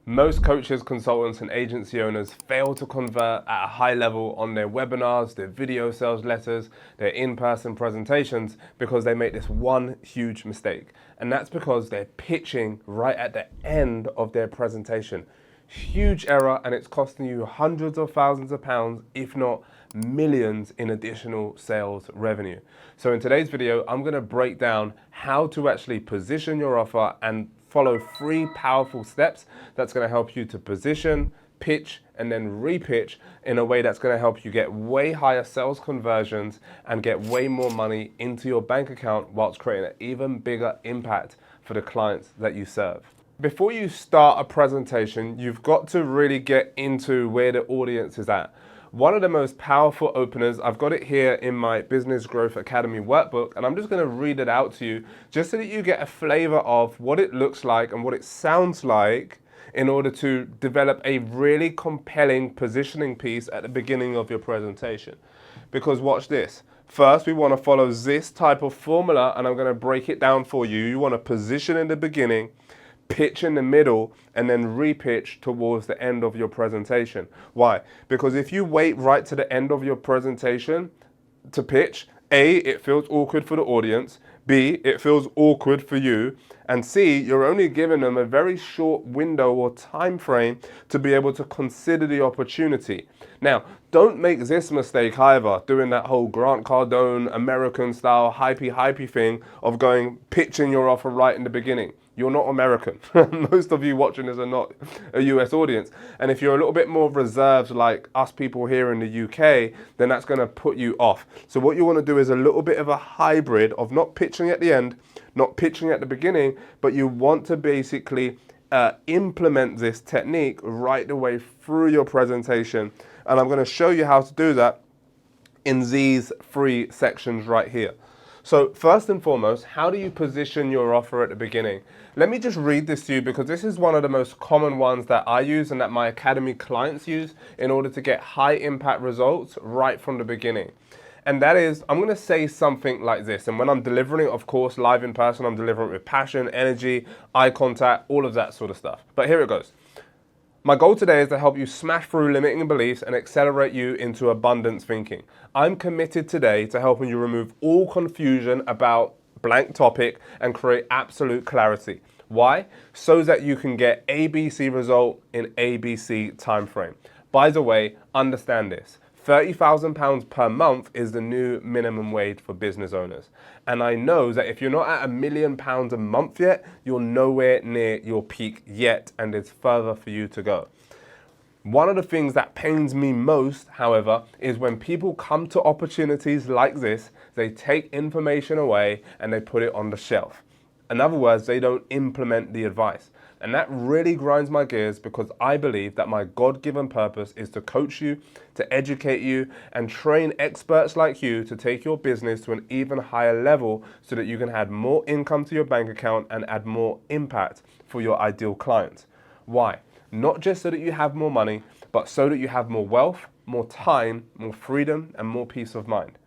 Most coaches, consultants, and agency owners fail to convert at a high level on their webinars, their video sales letters, their in-person presentations because they make this one huge mistake. And that's because they're pitching right at the end of their presentation. Huge error, and it's costing you hundreds of thousands of pounds, if not millions in additional sales revenue. So in today's video, I'm going to break down how to actually position your offer and follow 3 powerful steps that's going to help you to position, pitch, and then repitch in a way that's going to help you get way higher sales conversions and get way more money into your bank account whilst creating an even bigger impact for the clients that you serve. Before you start a presentation, you've got to really get into where the audience is at. One of the most powerful openers, I've got it here in my Business Growth Academy workbook, and I'm just going to read it out to you just so that you get a flavor of what it looks like and what it sounds like in order to develop a really compelling positioning piece at the beginning of your presentation. Because watch this. First, we want to follow this type of formula, and I'm going to break it down for you. You want to position in the beginning, pitch in the middle, and then repitch towards the end of your presentation. Why? Because if you wait right to the end of your presentation to pitch, A, it feels awkward for the audience, B, it feels awkward for you, and C, you're only giving them a very short window or time frame to be able to consider the opportunity. Now, don't make this mistake either, doing that whole Grant Cardone American style hypey thing of pitching your offer right in the beginning. You're not American. Most of you watching this are not a US audience. And if you're a little bit more reserved like us people here in the UK, then that's going to put you off. So what you want to do is a little bit of a hybrid of not pitching at the end, not pitching at the beginning, but you want to basically implement this technique right the way through your presentation. And I'm going to show you how to do that in these 3 sections right here. So first and foremost, how do you position your offer at the beginning? Let me just read this to you because this is one of the most common ones that I use and that my academy clients use in order to get high impact results right from the beginning. And that is, I'm going to say something like this. And when I'm delivering it, of course, live in person, I'm delivering it with passion, energy, eye contact, all of that sort of stuff. But here it goes. My goal today is to help you smash through limiting beliefs and accelerate you into abundance thinking. I'm committed today to helping you remove all confusion about blank topic and create absolute clarity. Why? So that you can get ABC result in ABC timeframe. By the way, understand this. £30,000 per month is the new minimum wage for business owners. And I know that if you're not at £1 million a month yet, you're nowhere near your peak yet, and there's further for you to go. One of the things that pains me most, however, is when people come to opportunities like this, they take information away and they put it on the shelf. In other words, they don't implement the advice. And that really grinds my gears because I believe that my God-given purpose is to coach you, to educate you, and train experts like you to take your business to an even higher level so that you can add more income to your bank account and add more impact for your ideal clients. Why? Not just so that you have more money, but so that you have more wealth, more time, more freedom, and more peace of mind.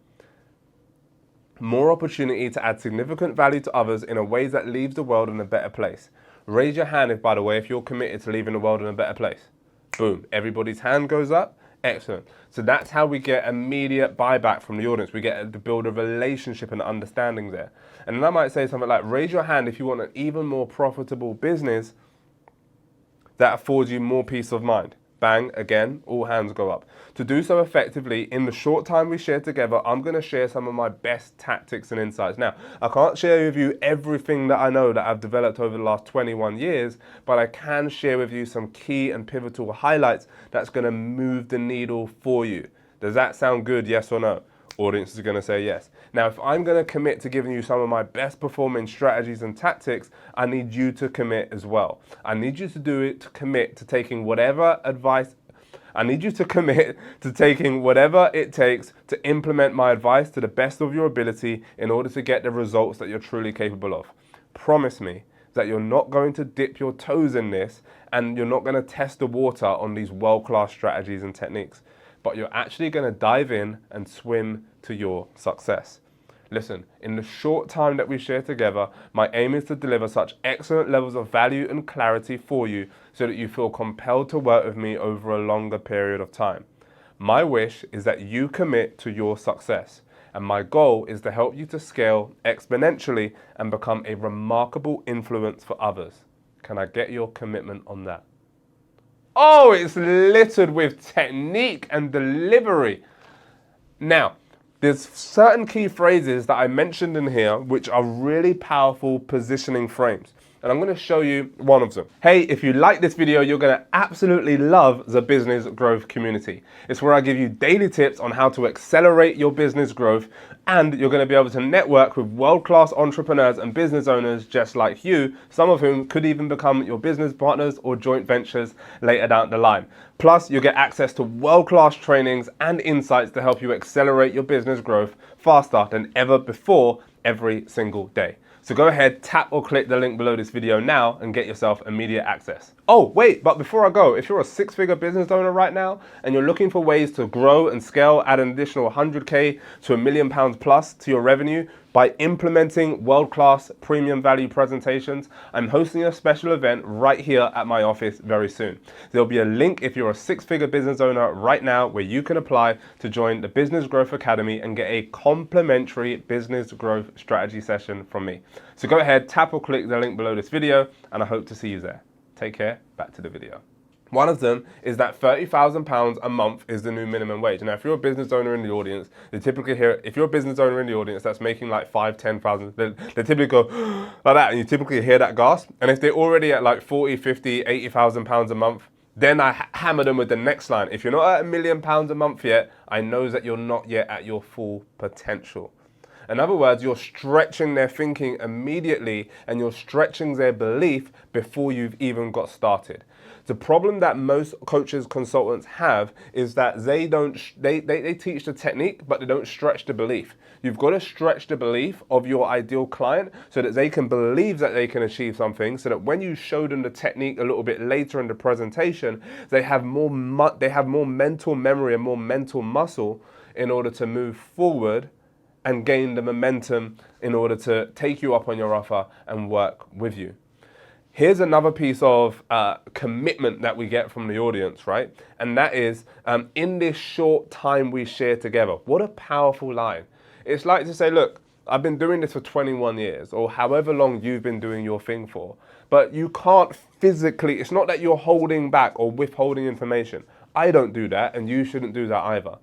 More opportunity to add significant value to others in a way that leaves the world in a better place. Raise your hand if, by the way, if you're committed to leaving the world in a better place. Boom. Everybody's hand goes up. Excellent. So that's how we get immediate buyback from the audience. We get to build a relationship and understanding there. And then I might say something like, raise your hand if you want an even more profitable business that affords you more peace of mind. Bang, again, all hands go up. To do so effectively, in the short time we share together, I'm going to share some of my best tactics and insights. Now, I can't share with you everything that I know that I've developed over the last 21 years, but I can share with you some key and pivotal highlights that's going to move the needle for you. Does that sound good, yes or no? Audience is going to say yes. Now, if I'm going to commit to giving you some of my best performing strategies and tactics, I need you to commit as well. I need you to commit to taking whatever advice. I need you to commit to taking whatever it takes to implement my advice to the best of your ability in order to get the results that you're truly capable of. Promise me that you're not going to dip your toes in this and you're not going to test the water on these world-class strategies and techniques, but you're actually going to dive in and swim to your success. Listen, in the short time that we share together, my aim is to deliver such excellent levels of value and clarity for you so that you feel compelled to work with me over a longer period of time. My wish is that you commit to your success, and my goal is to help you to scale exponentially and become a remarkable influence for others. Can I get your commitment on that? Oh, it's littered with technique and delivery. Now, there's certain key phrases that I mentioned in here which are really powerful positioning frames. And I'm going to show you one of them. Hey, if you like this video, you're going to absolutely love the Business Growth Community. It's where I give you daily tips on how to accelerate your business growth, and you're going to be able to network with world-class entrepreneurs and business owners just like you, some of whom could even become your business partners or joint ventures later down the line. Plus, you get access to world-class trainings and insights to help you accelerate your business growth faster than ever before every single day. So go ahead, tap or click the link below this video now and get yourself immediate access. Oh, wait, but before I go, if you're a six-figure business owner right now and you're looking for ways to grow and scale, add an additional 100K to £1 million plus to your revenue by implementing world-class premium value presentations, I'm hosting a special event right here at my office very soon. There'll be a link if you're a six-figure business owner right now where you can apply to join the Business Growth Academy and get a complimentary business growth strategy session from me. So go ahead, tap or click the link below this video, and I hope to see you there. Take care, back to the video. One of them is that £30,000 a month is the new minimum wage. Now, if you're a business owner in the audience, they typically hear, if you're a business owner in the audience that's making like 5, 10,000, they typically go like that, and you typically hear that gasp. And if they're already at like 40, 50, 80,000 pounds a month, then I hammer them with the next line. If you're not at £1 million a month yet, I know that you're not yet at your full potential. In other words, you're stretching their thinking immediately and you're stretching their belief before you've even got started. The problem that most coaches, consultants have is that they teach the technique, but they don't stretch the belief. You've got to stretch the belief of your ideal client so that they can believe that they can achieve something, so that when you show them the technique a little bit later in the presentation, they have more mental memory and more mental muscle in order to move forward and gain the momentum in order to take you up on your offer and work with you. Here's another piece of commitment that we get from the audience, right? And that is, in this short time we share together. What a powerful line. It's like to say, look, I've been doing this for 21 years or however long you've been doing your thing for, but you can't physically, it's not that you're holding back or withholding information. I don't do that, and you shouldn't do that either.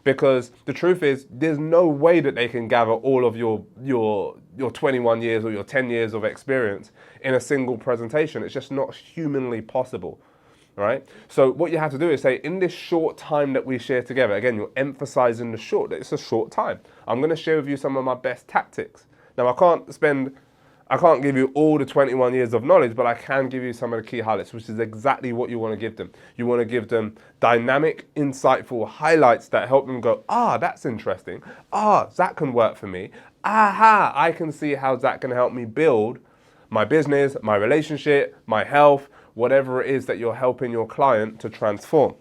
Because the truth is, there's no way that they can gather all of your 21 years or your 10 years of experience in a single presentation. It's just not humanly possible, right? So what you have to do is say, in this short time that we share together, again, you're emphasizing the short, that it's a short time. I'm going to share with you some of my best tactics. Now, I can't give you all the 21 years of knowledge, but I can give you some of the key highlights, which is exactly what you want to give them. You want to give them dynamic, insightful highlights that help them go, ah, that's interesting. Ah, that can work for me. Aha, I can see how that can help me build my business, my relationship, my health, whatever it is that you're helping your client to transform.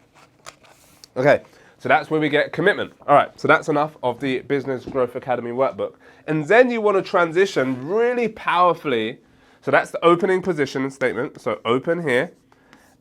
Okay. So that's where we get commitment. All right, so that's enough of the Business Growth Academy workbook. And then you want to transition really powerfully. So that's the opening position statement. So open here.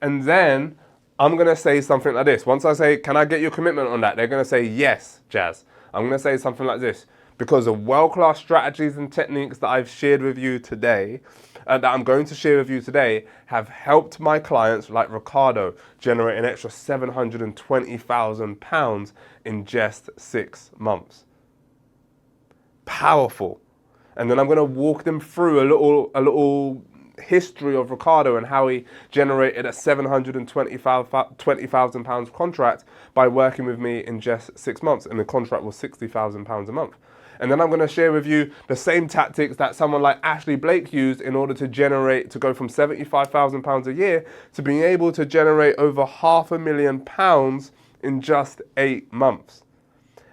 And then I'm going to say something like this. Once I say, can I get your commitment on that? They're going to say, yes, Jazz. I'm going to say something like this. Because of world-class strategies and techniques that I've shared with you today, that I'm going to share with you today, have helped my clients like Ricardo generate an extra £720,000 in just 6 months. Powerful. And then I'm going to walk them through a little history of Ricardo and how he generated a £720,000 contract by working with me in just 6 months. And the contract was £60,000 a month. And then I'm going to share with you the same tactics that someone like Ashley Blake used in order to go from £75,000 a year to being able to generate over £500,000 in just 8 months.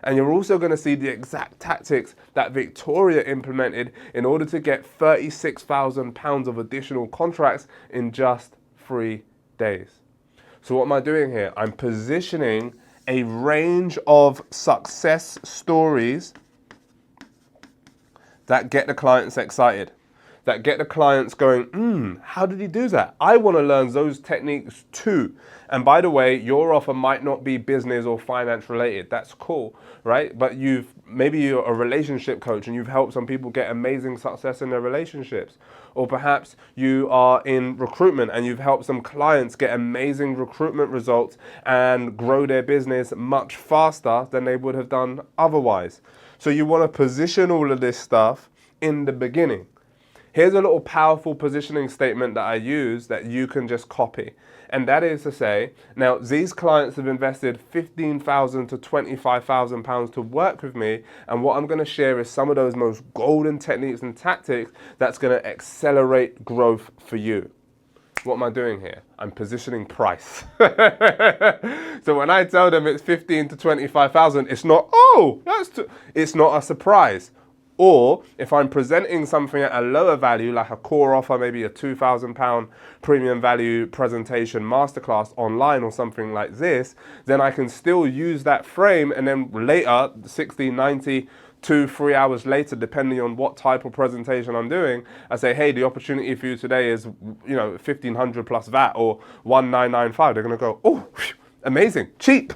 And you're also going to see the exact tactics that Victoria implemented in order to get £36,000 of additional contracts in just 3 days. So what am I doing here? I'm positioning a range of success stories that get the clients excited, that get the clients going, how did he do that? I want to learn those techniques too. And by the way, your offer might not be business or finance related. That's cool, right? But maybe you're a relationship coach and you've helped some people get amazing success in their relationships. Or perhaps you are in recruitment and you've helped some clients get amazing recruitment results and grow their business much faster than they would have done otherwise. So you want to position all of this stuff in the beginning. Here's a little powerful positioning statement that I use that you can just copy. And that is to say, now these clients have invested £15,000 to £25,000 to work with me. And what I'm going to share is some of those most golden techniques and tactics that's going to accelerate growth for you. What am I doing here? I'm positioning price. So when I tell them it's 15 to 25,000, it's not, it's not a surprise. Or if I'm presenting something at a lower value, like a core offer, maybe a £2,000 premium value presentation masterclass online or something like this, then I can still use that frame, and then later, 60, 90, 2-3 hours later, depending on what type of presentation I'm doing, I say, hey, the opportunity for you today is, 1,500 plus VAT or 1,995. They're going to go, oh, amazing, cheap,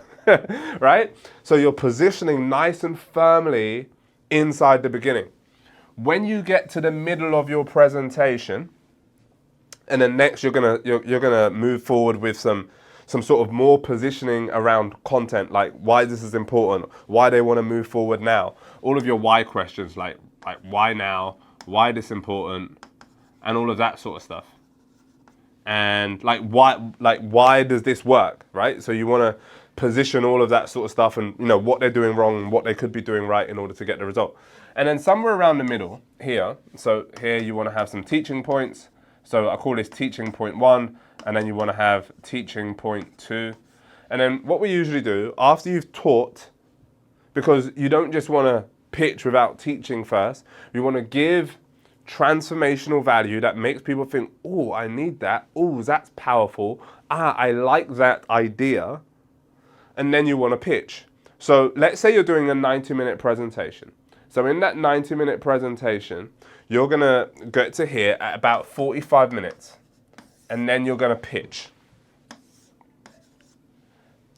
right? So you're positioning nice and firmly inside the beginning. When you get to the middle of your presentation, and then next you're gonna move forward with some sort of more positioning around content, like why this is important, why they want to move forward now, all of your why questions, like why now, why this important, and all of that sort of stuff. And why does this work, right? So you want to position all of that sort of stuff, and what they're doing wrong and what they could be doing right in order to get the result. And then somewhere around the middle here, so here you want to have some teaching points. So I call this teaching point 1, and then you want to have teaching point 2. And then what we usually do after you've taught, because you don't just want to pitch without teaching first, you want to give transformational value that makes people think, oh, I need that. Oh, that's powerful. I like that idea. And then you want to pitch. So let's say you're doing a 90-minute presentation. So in that 90-minute presentation, you're going to get to here at about 45 minutes. And then you're going to pitch.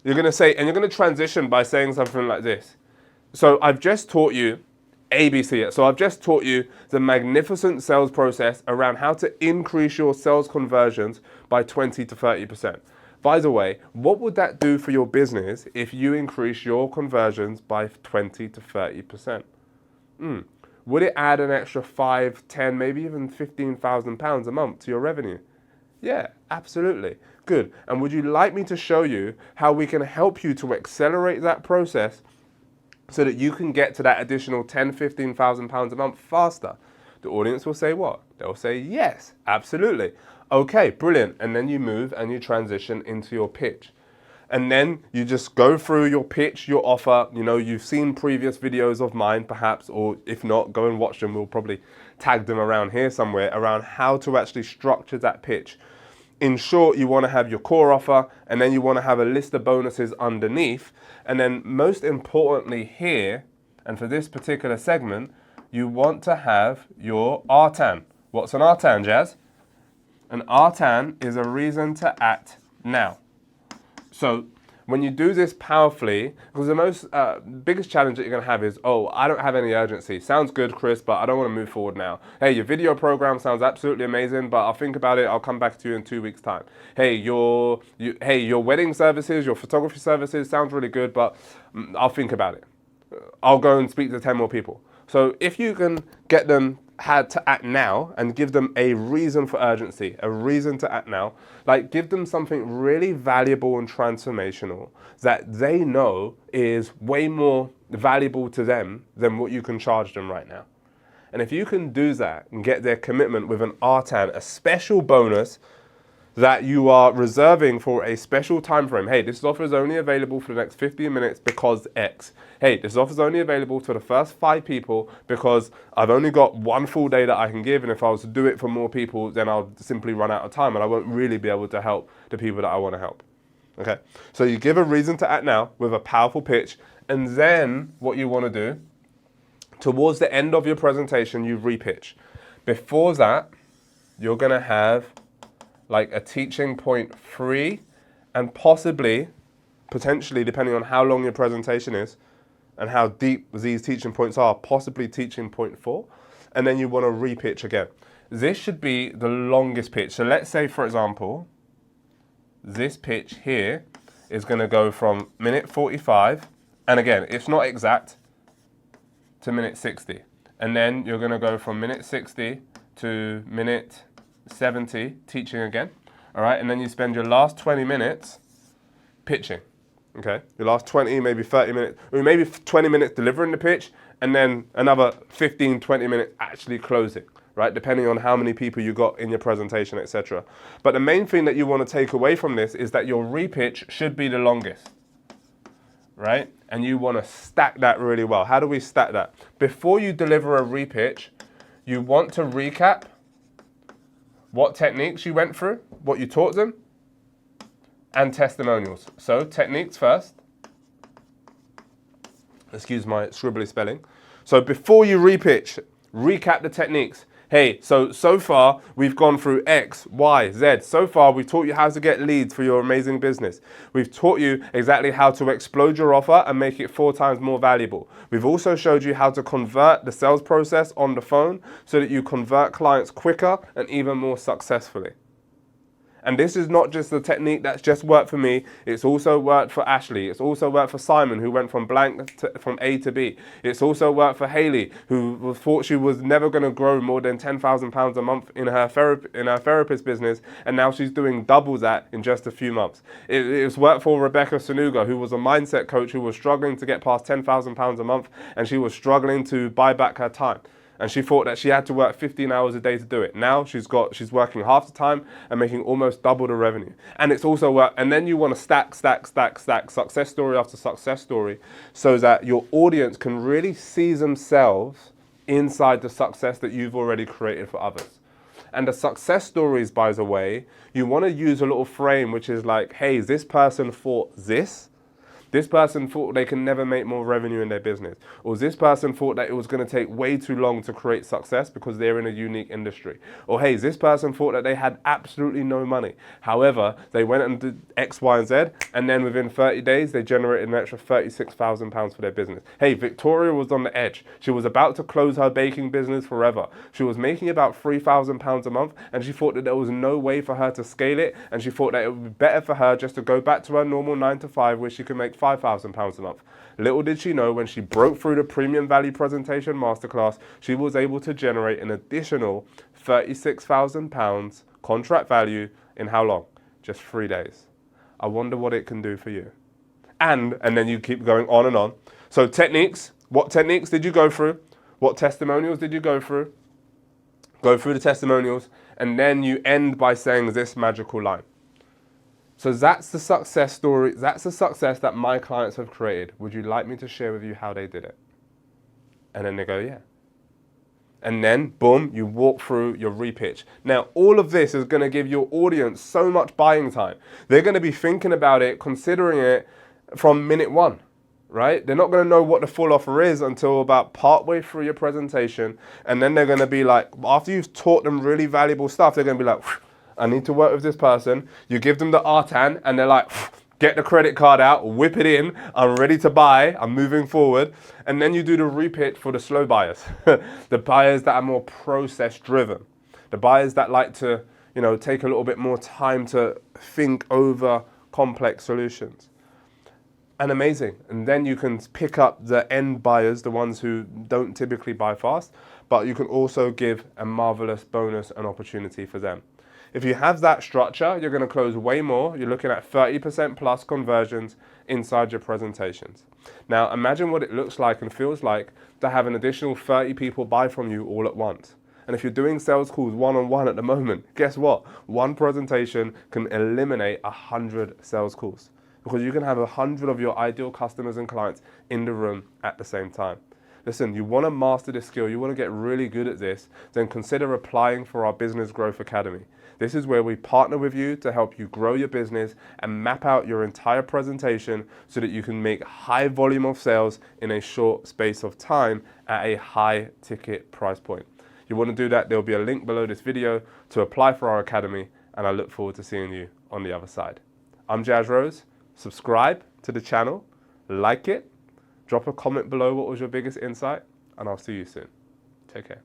You're going to say, and you're going to transition by saying something like this. So I've just taught you ABC. So I've just taught you the magnificent sales process around how to increase your sales conversions by 20 to 30%. By the way, what would that do for your business if you increase your conversions by 20 to 30%? Would it add an extra 5, 10, maybe even £15,000 a month to your revenue? Yeah, absolutely. Good. And would you like me to show you how we can help you to accelerate that process so that you can get to that additional £10,000, £15,000 a month faster? The audience will say what? They'll say yes, absolutely. Okay, brilliant. And then you move and you transition into your pitch. And then you just go through your pitch, your offer. You've seen previous videos of mine perhaps, or if not, go and watch them. We'll probably tag them around here somewhere around how to actually structure that pitch. In short, you want to have your core offer, and then you want to have a list of bonuses underneath. And then most importantly here, and for this particular segment, you want to have your RTAN. What's an RTAN, Jazz? An RTAN is a reason to act now. So when you do this powerfully, because the most biggest challenge that you're going to have is, oh, I don't have any urgency. Sounds good, Chris, but I don't want to move forward now. Hey, your video program sounds absolutely amazing, but I'll think about it. I'll come back to you in 2 weeks' time. Hey, your wedding services, your photography services sounds really good, but I'll think about it. I'll go and speak to 10 more people. So if you can get them had to act now and give them a reason for urgency, a reason to act now, like give them something really valuable and transformational that they know is way more valuable to them than what you can charge them right now. And if you can do that and get their commitment with an RTAN, a special bonus that you are reserving for a special time frame. Hey, this offer is only available for the next 15 minutes because X. Hey, this offer is only available to the first 5 people because I've only got 1 full day that I can give, and if I was to do it for more people, then I'll simply run out of time and I won't really be able to help the people that I want to help. Okay, so you give a reason to act now with a powerful pitch, and then what you want to do Towards the end of your presentation, you repitch. Before that, you're going to have like a teaching point 3 and possibly, potentially, depending on how long your presentation is and how deep these teaching points are, possibly teaching point 4. And then you want to repitch again. This should be the longest pitch. So let's say, for example, this pitch here is going to go from minute 45, and again, it's not exact, to minute 60. And then you're going to go from minute 60 to minute 70 teaching again. All right, and then you spend your last 20 minutes pitching. Okay, your last 20, maybe 30 minutes, or maybe 20 minutes delivering the pitch, and then another 15, 20 minutes actually closing, right? Depending on how many people you got in your presentation, etc. But the main thing that you want to take away from this is that your repitch should be the longest, right? And you want to stack that really well. How do we stack that? Before you deliver a repitch, you want to recap what techniques you went through, what you taught them, and testimonials. So techniques first. Excuse my scribbly spelling. So before you repitch, recap the techniques. Hey, so far we've gone through X, Y, Z. So far we've taught you how to get leads for your amazing business. We've taught you exactly how to explode your offer and make it 4 times more valuable. We've also showed you how to convert the sales process on the phone so that you convert clients quicker and even more successfully. And this is not just the technique that's just worked for me. It's also worked for Ashley. It's also worked for Simon, who went from from A to B. It's also worked for Haley, who thought she was never going to grow more than £10,000 a month in her therapist business, and now she's doing double that in just a few months. It's worked for Rebecca Sanuga, who was a mindset coach who was struggling to get past £10,000 a month, and she was struggling to buy back her time. And she thought that she had to work 15 hours a day to do it. Now she's working half the time and making almost double the revenue. And it's also work. And then you want to stack success story after success story, so that your audience can really see themselves inside the success that you've already created for others. And the success stories, by the way, you want to use a little frame which is like, hey, this person thought this. This person thought they can never make more revenue in their business. Or this person thought that it was going to take way too long to create success because they're in a unique industry. Or hey, this person thought that they had absolutely no money. However, they went and did X, Y, and Z, and then within 30 days, they generated an extra £36,000 for their business. Hey, Victoria was on the edge. She was about to close her baking business forever. She was making about £3,000 a month, and she thought that there was no way for her to scale it, and she thought that it would be better for her just to go back to her normal 9 to 5 where she could make £5,000 a month. Little did she know, when she broke through the premium value presentation masterclass, she was able to generate an additional £36,000 contract value in how long? Just 3 days. I wonder what it can do for you. And then you keep going on and on. So techniques, what techniques did you go through? What testimonials did you go through? Go through the testimonials, and then you end by saying this magical line. So that's the success story. That's the success that my clients have created. Would you like me to share with you how they did it? And then they go, yeah. And then, boom, you walk through your repitch. Now, all of this is going to give your audience so much buying time. They're going to be thinking about it, considering it from minute 1, right? They're not going to know what the full offer is until about partway through your presentation. And then they're going to be like, after you've taught them really valuable stuff, they're going to be like, I need to work with this person. You give them the RTAN and they're like, get the credit card out, whip it in. I'm ready to buy. I'm moving forward. And then you do the repitch for the slow buyers, the buyers that are more process driven, the buyers that like to, take a little bit more time to think over complex solutions. And amazing. And then you can pick up the end buyers, the ones who don't typically buy fast, but you can also give a marvelous bonus and opportunity for them. If you have that structure, you're going to close way more. You're looking at 30% plus conversions inside your presentations. Now, imagine what it looks like and feels like to have an additional 30 people buy from you all at once. And if you're doing sales calls one-on-one at the moment, guess what? One presentation can eliminate 100 sales calls, because you can have 100 of your ideal customers and clients in the room at the same time. Listen, you want to master this skill, you want to get really good at this, then consider applying for our Business Growth Academy. This is where we partner with you to help you grow your business and map out your entire presentation so that you can make high volume of sales in a short space of time at a high ticket price point. You want to do that, there'll be a link below this video to apply for our academy, and I look forward to seeing you on the other side. I'm Jazz Rose. Subscribe to the channel, like it, drop a comment below what was your biggest insight, and I'll see you soon. Take care.